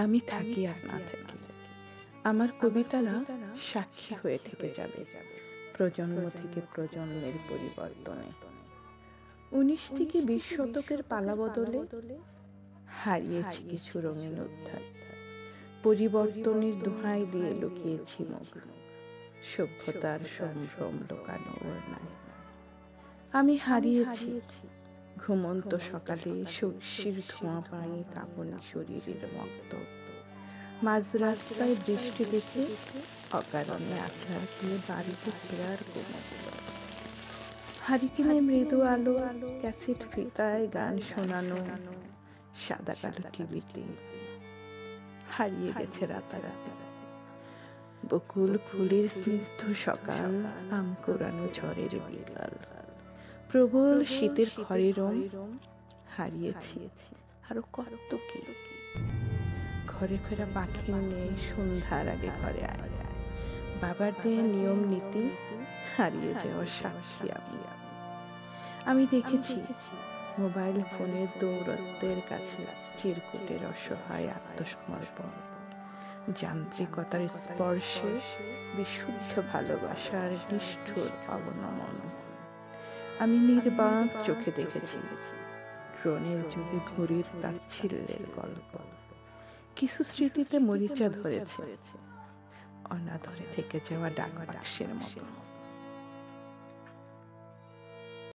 আমি থাকি আর না থাকি, আমার কবিতারা সাক্ষী হয়ে থেকে যাবে প্রজন্ম থেকে প্রজন্মের পরিবর্তনে। 19 থেকে 20 শতকের পালা বদলে হারিয়েছি কিছু রঙিন অধ্যায়, পরিবর্তনের দোহাই দিয়ে লুকিয়েছি মুখ, সভ্যতার সম্ভ্রম লুকানো ওড়নায়। আমি হারিয়েছি ঘুমন্ত সকালে শস্যের ধোঁয়া পায়ে কাঁপনি শরীরের মতো, মাঝ রাস্তায় বৃষ্টি দেখে অকারণে আছাড় দিয়ে বাড়িতে ফেরার গোমত্ব, হারিকেনে মৃদু আলো, ক্যাসেট ফিতায় গান শোনানো, সাদা কালো টিভিতে হারিয়ে গেছে রাতারাতি বকুল ফুলের স্নিগ্ধ সকাল, আম কোরানো ঝড়ের বিকাল, প্রবল শীতের ঘরে রং হারিয়েছি আরো কত কি। ঘরে ফেরা পাখি নেই সন্ধ্যার আগে ঘরে আয়, বাবার দেয়া নিয়ম নীতি হারিয়ে যাওয়ার সাক্ষী আমি দেখেছি মোবাইল ফোনের দৌরত্বের কাছে চিরকুটের অসহায় আত্মসমর্পণ, যান্ত্রিকতার স্পর্শে বিশুদ্ধ ভালোবাসার নিষ্ঠুর অবনমন। আমি নির্বাক চোখে দেখেছি ড্রোনের যুগে ঘড়ির তাচ্ছিল্যের গল্প, কিছু স্মৃতিতে মরিচা ধরেছে অনাদরে থেকে যাওয়া ডাক বাক্সের মতো।